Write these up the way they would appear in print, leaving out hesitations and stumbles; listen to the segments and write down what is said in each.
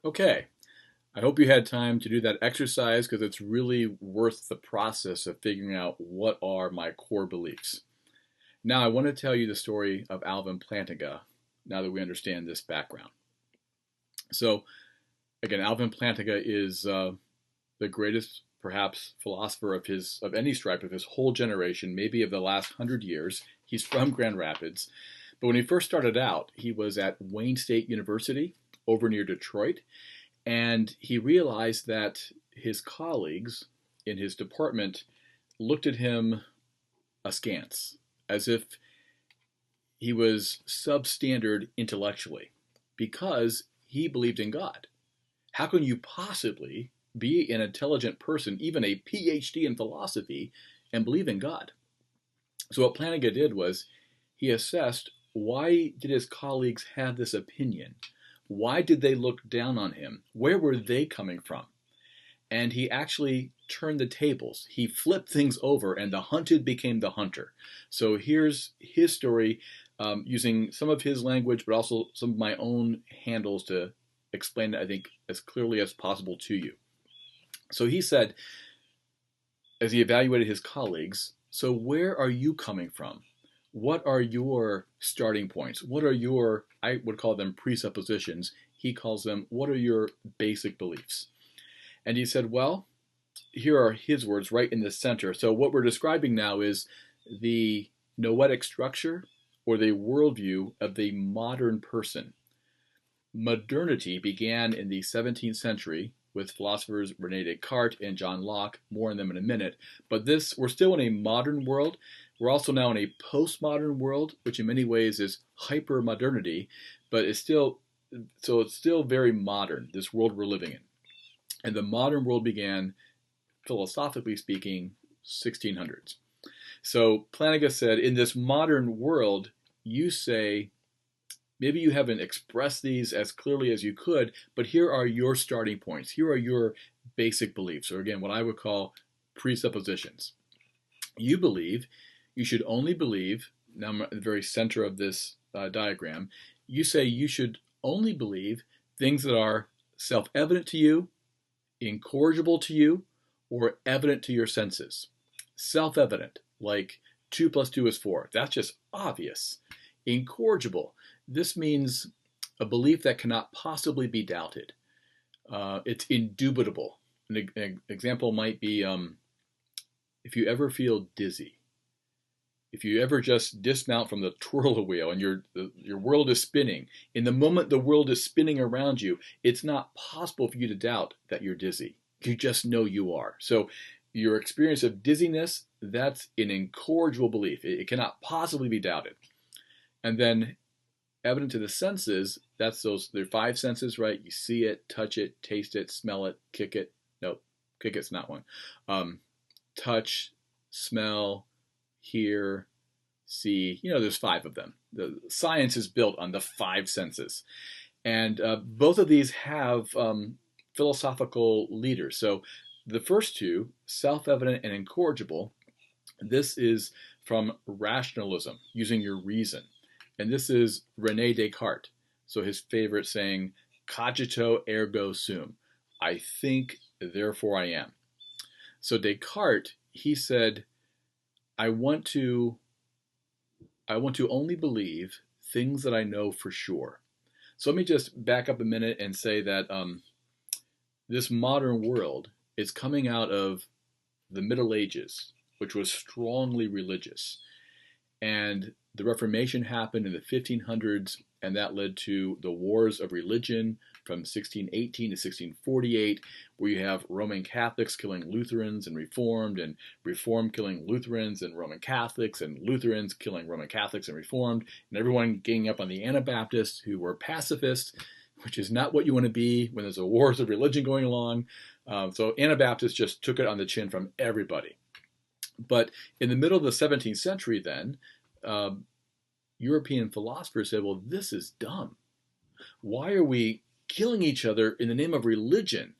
Okay, I hope you had time to do that exercise because it's really worth the process of figuring out what are my core beliefs. Now, I want to tell you the story of Alvin Plantinga now that we understand this background. So, again, Alvin Plantinga is the greatest, perhaps, philosopher of any stripe of his whole generation, maybe of the last 100 years. He's from Grand Rapids. But when he first started out, he was at Wayne State University over near Detroit. And he realized that his colleagues in his department looked at him askance, as if he was substandard intellectually, because he believed in God. How can you possibly be an intelligent person, even a PhD in philosophy, and believe in God? So what Plantinga did was he assessed, why did his colleagues have this opinion? Why did they look down on him? Where were they coming from? And he actually turned the tables. He flipped things over, and the hunted became the hunter. So here's his story, using some of his language, but also some of my own handles to explain it, I think, as clearly as possible to you. So he said, as he evaluated his colleagues, so where are you coming from? What are your starting points? What are your, I would call them presuppositions. He calls them, what are your basic beliefs? And he said, well, here are his words right in the center. So what we're describing now is the noetic structure or the worldview of the modern person. Modernity began in the 17th century with philosophers Rene Descartes and John Locke. More on them in a minute. But we're still in a modern world. We're also now in a postmodern world, which in many ways is hyper-modernity, but it's still very modern, this world we're living in. And the modern world began, philosophically speaking, 1600s. So Plantinga said, in this modern world, you say, maybe you haven't expressed these as clearly as you could, but here are your starting points. Here are your basic beliefs, or again, what I would call presuppositions. You should only believe, now I'm at the very center of this diagram, you say you should only believe things that are self-evident to you, incorrigible to you, or evident to your senses. Self-evident, like 2 plus 2 is 4. That's just obvious. Incorrigible, this means a belief that cannot possibly be doubted. It's indubitable. An example might be if you ever feel dizzy. If you ever just dismount from the twirl wheel and your world is spinning, in the moment the world is spinning around you, it's not possible for you to doubt that you're dizzy. You just know you are. So your experience of dizziness, that's an incorrigible belief. It cannot possibly be doubted. And then evident to the senses, there are 5 senses, right? You see it, touch it, taste it, smell it, kick it. Nope, kick it's not one. Touch, smell, hear, see. There's 5 of them. The science is built on the 5 senses. And both of these have philosophical leaders. So the first 2, self-evident and incorrigible, this is from rationalism, using your reason. And this is Rene Descartes. So his favorite saying, cogito ergo sum. I think, therefore I am. So Descartes, he said, I want to only believe things that I know for sure. So let me just back up a minute and say that this modern world is coming out of the Middle Ages, which was strongly religious. And the Reformation happened in the 1500s, and that led to the wars of religion from 1618 to 1648, where you have Roman Catholics killing Lutherans and Reformed killing Lutherans and Roman Catholics, and Lutherans killing Roman Catholics and Reformed, and everyone ganging up on the Anabaptists, who were pacifists, which is not what you want to be when there's a wars of religion going along. So Anabaptists just took it on the chin from everybody. But in the middle of the 17th century then, European philosophers said, well, this is dumb. Why are we killing each other in the name of religion?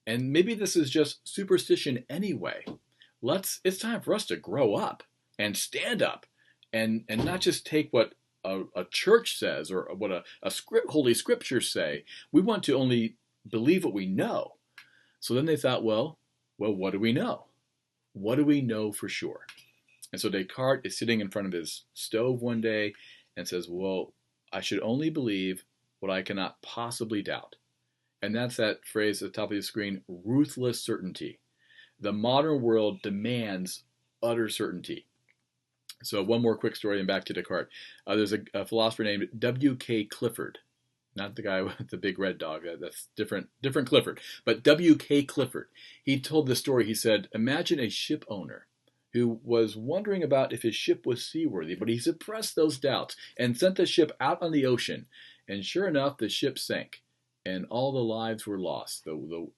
And maybe this is just superstition anyway. It's time for us to grow up and stand up and not just take what a church says or what holy scriptures say. We want to only believe what we know. So then they thought, well, what do we know? What do we know for sure? And so Descartes is sitting in front of his stove one day and says, well, I should only believe what I cannot possibly doubt. And that's that phrase at the top of the screen, ruthless certainty. The modern world demands utter certainty. So one more quick story and back to Descartes. There's a philosopher named W.K. Clifford. Not the guy with the big red dog. That's different Clifford. But W.K. Clifford. He told this story. He said, imagine a ship owner who was wondering about if his ship was seaworthy, but he suppressed those doubts and sent the ship out on the ocean. And sure enough, the ship sank, and all the lives were lost. The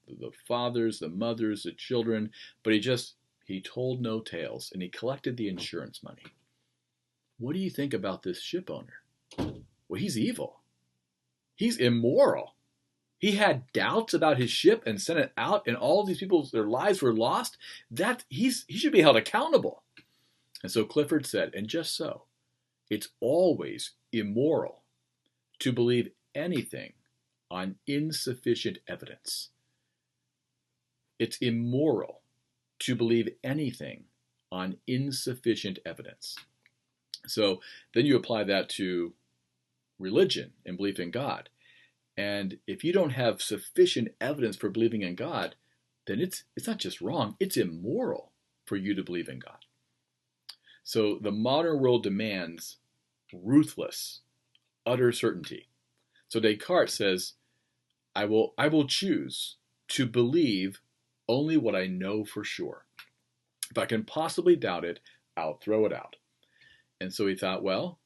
fathers, the mothers, the children. But he told no tales, and he collected the insurance money. What do you think about this ship owner? Well, he's evil. He's immoral. He had doubts about his ship and sent it out, and all these people, their lives were lost. He should be held accountable. And so Clifford said, and just so, it's always immoral to believe anything on insufficient evidence. It's immoral to believe anything on insufficient evidence. So then you apply that to religion and belief in God. And if you don't have sufficient evidence for believing in God, then it's not just wrong, it's immoral for you to believe in God. So the modern world demands ruthless, utter certainty. So Descartes says, I will choose to believe only what I know for sure. If I can possibly doubt it, I'll throw it out. And so he thought, well,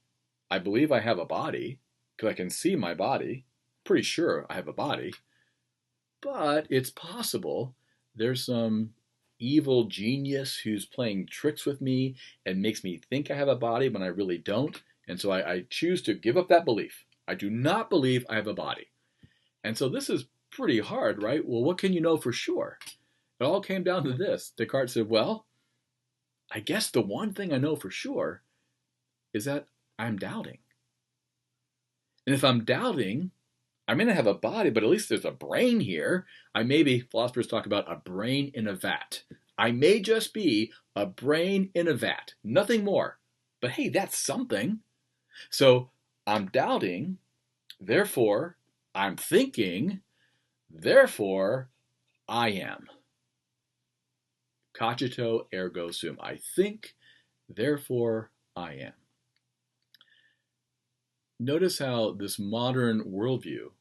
I believe I have a body because I can see my body. Pretty sure I have a body. But it's possible there's some evil genius who's playing tricks with me and makes me think I have a body when I really don't. And so I choose to give up that belief. I do not believe I have a body. And so this is pretty hard, right? Well, what can you know for sure? It all came down to this. Descartes said, well, I guess the one thing I know for sure is that I'm doubting. And if I'm doubting, I may not have a body, but at least there's a brain here. Philosophers talk about a brain in a vat. I may just be a brain in a vat, nothing more. But hey, that's something. So I'm doubting, therefore I'm thinking, therefore I am. Cogito ergo sum. I think, therefore I am. Notice how this modern worldview,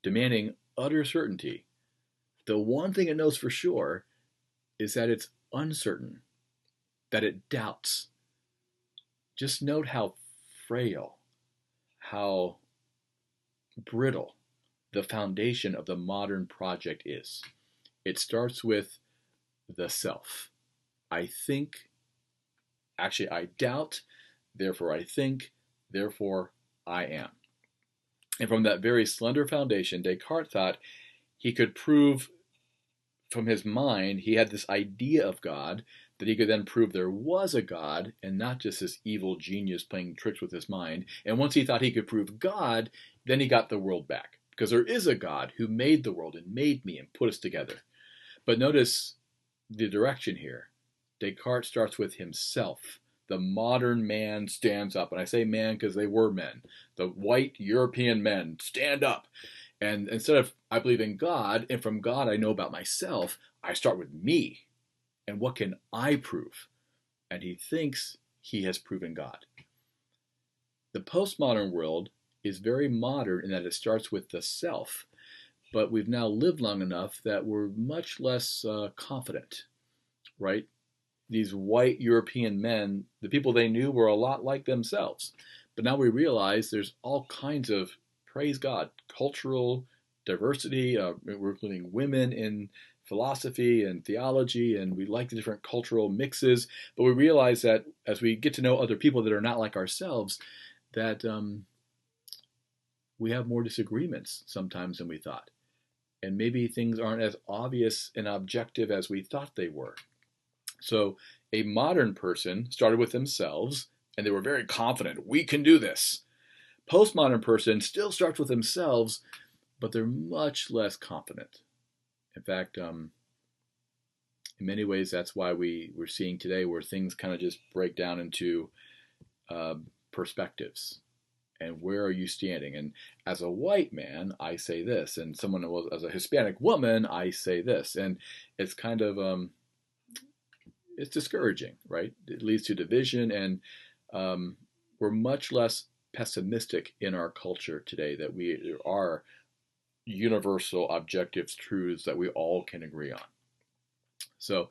demanding utter certainty, the one thing it knows for sure is that it's uncertain, that it doubts. Just note how frail, how brittle the foundation of the modern project is. It starts with the self. I doubt, therefore I think, therefore I am. And from that very slender foundation, Descartes thought he could prove from his mind, he had this idea of God, that he could then prove there was a God and not just this evil genius playing tricks with his mind. And once he thought he could prove God, then he got the world back. Because there is a God who made the world and made me and put us together. But notice the direction here. Descartes starts with himself. The modern man stands up. And I say man because they were men. The white European men stand up. And instead of I believe in God, and from God I know about myself, I start with me. And what can I prove? And he thinks he has proven God. The postmodern world is very modern in that it starts with the self. But we've now lived long enough that we're much less confident, right? These white European men, the people they knew were a lot like themselves. But now we realize there's all kinds of, praise God, cultural diversity. We're including women in philosophy and theology, and we like the different cultural mixes. But we realize that as we get to know other people that are not like ourselves, that we have more disagreements sometimes than we thought. And maybe things aren't as obvious and objective as we thought they were. So a modern person started with themselves, and they were very confident, we can do this. Postmodern person still starts with themselves, but they're much less confident. In fact, in many ways, that's why we're seeing today where things kind of just break down into perspectives. And where are you standing? And as a white man, I say this, and someone as a Hispanic woman, I say this, and it's kind of it's discouraging, right? It leads to division, and we're much less pessimistic in our culture today that there are universal objective truths that we all can agree on. So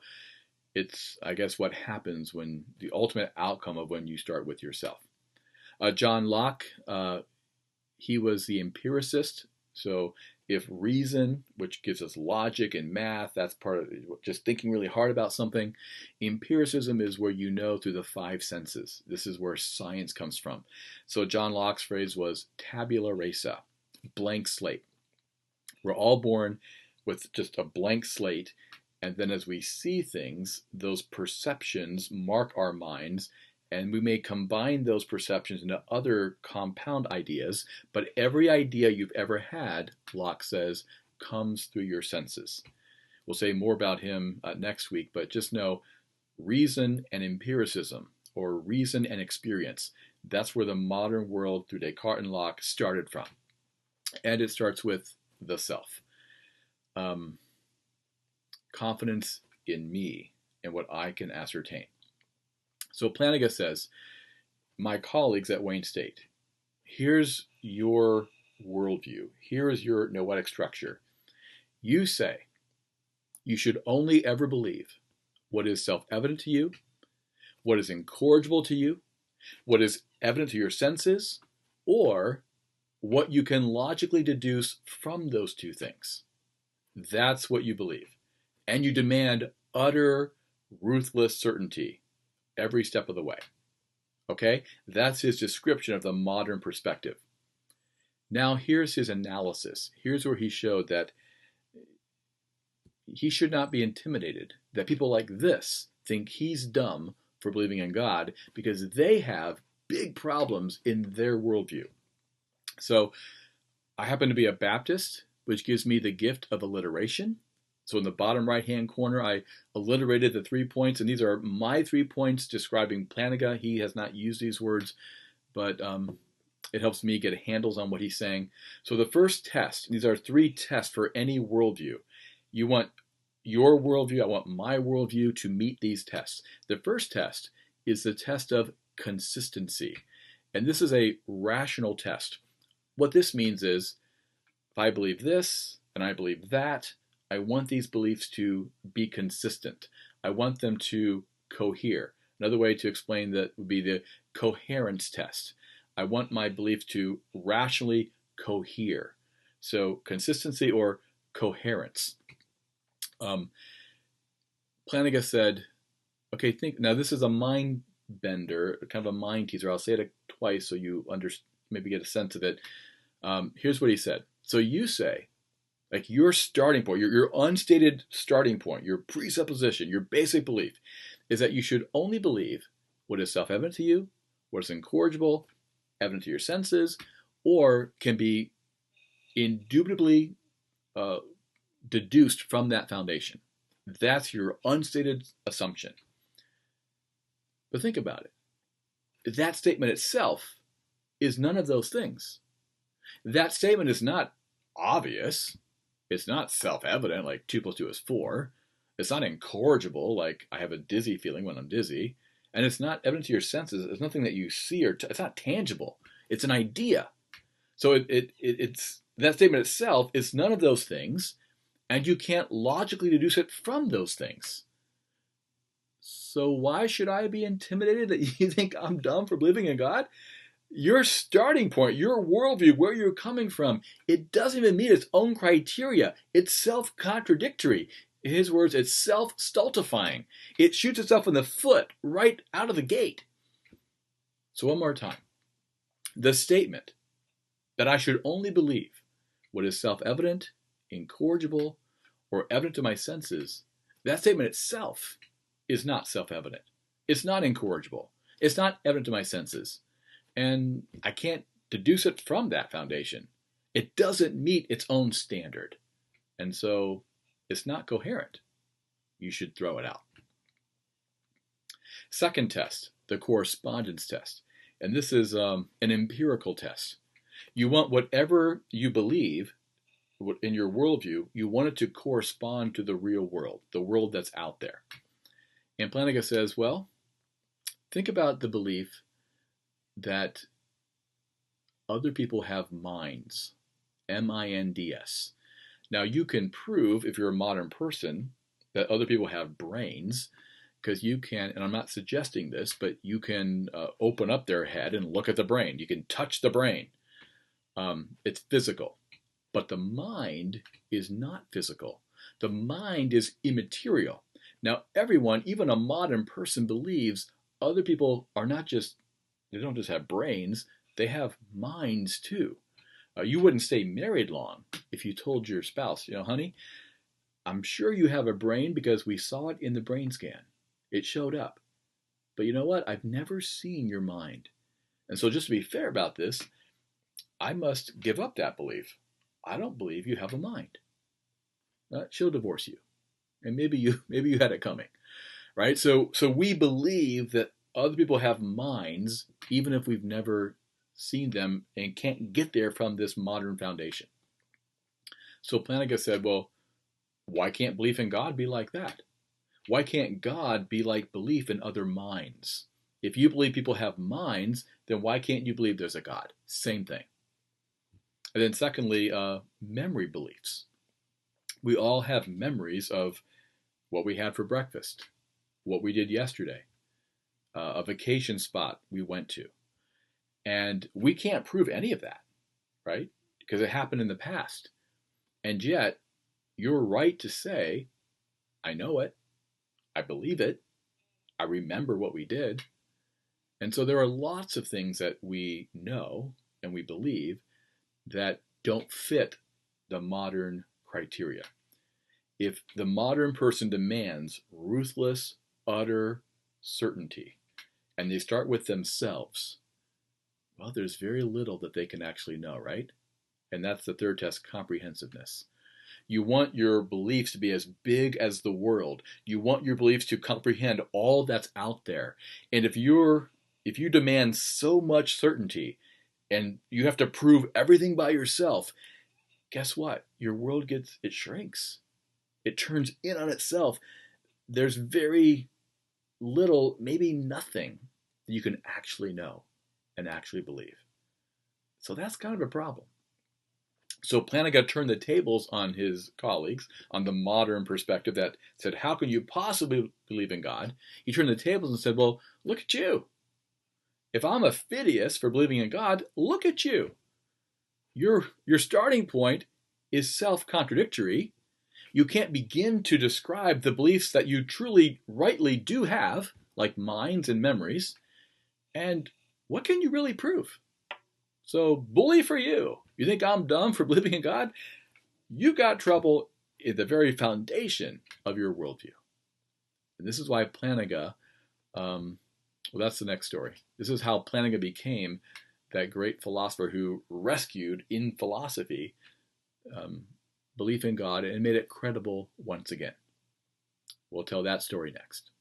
it's, I guess, what happens when the ultimate outcome of when you start with yourself. John Locke, he was the empiricist. So if reason, which gives us logic and math, that's part of just thinking really hard about something. Empiricism is where you know through the five senses. This is where science comes from. So John Locke's phrase was tabula rasa, blank slate. We're all born with just a blank slate. And then as we see things, those perceptions mark our minds, and we may combine those perceptions into other compound ideas, but every idea you've ever had, Locke says, comes through your senses. We'll say more about him next week, but just know reason and empiricism, or reason and experience, that's where the modern world through Descartes and Locke started from. And it starts with the self. Confidence in me and what I can ascertain. So Plantinga says, my colleagues at Wayne State, here's your worldview. Here is your noetic structure. You say you should only ever believe what is self-evident to you, what is incorrigible to you, what is evident to your senses, or what you can logically deduce from those two things. That's what you believe. And you demand utter, ruthless certainty every step of the way. Okay? That's his description of the modern perspective. Now here's his analysis. Here's where he showed that he should not be intimidated, that people like this think he's dumb for believing in God because they have big problems in their worldview. So I happen to be a Baptist, which gives me the gift of alliteration. So in the bottom right-hand corner, I alliterated the 3 points, and these are my 3 points describing Plantinga. He has not used these words, but it helps me get handles on what he's saying. So the first test, these are 3 tests for any worldview. You want your worldview, I want my worldview to meet these tests. The first test is the test of consistency, and this is a rational test. What this means is, if I believe this and I believe that, I want these beliefs to be consistent. I want them to cohere. Another way to explain that would be the coherence test. I want my belief to rationally cohere. So consistency or coherence. Plantinga said, okay, now this is a mind bender, kind of a mind teaser. I'll say it twice so you maybe get a sense of it. Here's what he said. So you say, like your starting point, your unstated starting point, your presupposition, your basic belief is that you should only believe what is self-evident to you, what is incorrigible, evident to your senses, or can be indubitably deduced from that foundation. That's your unstated assumption. But think about it. That statement itself is none of those things. That statement is not obvious. It's not self-evident, like 2 + 2 is 4. It's not incorrigible, like I have a dizzy feeling when I'm dizzy. And it's not evident to your senses. It's nothing that you see, or it's not tangible. It's an idea. So it's that statement itself is none of those things, and you can't logically deduce it from those things. So why should I be intimidated that you think I'm dumb for believing in God? Your starting point, your worldview, where you're coming from, it doesn't even meet its own criteria. It's self-contradictory. In his words, it's self-stultifying. It shoots itself in the foot right out of the gate. So one more time. The statement that I should only believe what is self-evident, incorrigible, or evident to my senses, that statement itself is not self-evident. It's not incorrigible. It's not evident to my senses. And I can't deduce it from that foundation. It doesn't meet its own standard. And so it's not coherent. You should throw it out. Second test, the correspondence test. And this is an empirical test. You want whatever you believe in your worldview, you want it to correspond to the real world, the world that's out there. And Plantinga says, well, think about the belief that other people have minds, M-I-N-D-S. Now, you can prove, if you're a modern person, that other people have brains, because you can, and I'm not suggesting this, but you can open up their head and look at the brain. You can touch the brain. It's physical. But the mind is not physical. The mind is immaterial. Now, everyone, even a modern person, believes other people are not just, they don't just have brains, they have minds too. You wouldn't stay married long if you told your spouse, honey, I'm sure you have a brain because we saw it in the brain scan. It showed up. But you know what? I've never seen your mind. And so just to be fair about this, I must give up that belief. I don't believe you have a mind. She'll divorce you. And maybe you had it coming. Right? So we believe that other people have minds even if we've never seen them and can't get there from this modern foundation. So Plantinga said, well, why can't belief in God be like that? Why can't God be like belief in other minds? If you believe people have minds, then why can't you believe there's a God? Same thing. And then secondly, memory beliefs. We all have memories of what we had for breakfast, what we did yesterday, a vacation spot we went to. And we can't prove any of that, right? Because it happened in the past. And yet, you're right to say, I know it, I believe it, I remember what we did. And so there are lots of things that we know and we believe that don't fit the modern criteria. If the modern person demands ruthless, utter certainty, and they start with themselves, well, there's very little that they can actually know, right? And that's the third test, comprehensiveness. You want your beliefs to be as big as the world. You want your beliefs to comprehend all that's out there. And if you demand so much certainty and you have to prove everything by yourself, guess what? Your world it shrinks. It turns in on itself. There's very little, maybe nothing, that you can actually know and actually believe. So that's kind of a problem. So Plantinga turned the tables on his colleagues, on the modern perspective that said, how can you possibly believe in God? He turned the tables and said, well, look at you. If I'm a Phidias for believing in God, look at you. Your starting point is self-contradictory. You can't begin to describe the beliefs that you truly, rightly do have, like minds and memories. And what can you really prove? So, bully for you. You think I'm dumb for believing in God? You got trouble in the very foundation of your worldview. And this is why Plantinga, well, that's the next story. This is how Plantinga became that great philosopher who rescued in philosophy belief in God and made it credible once again. We'll tell that story next.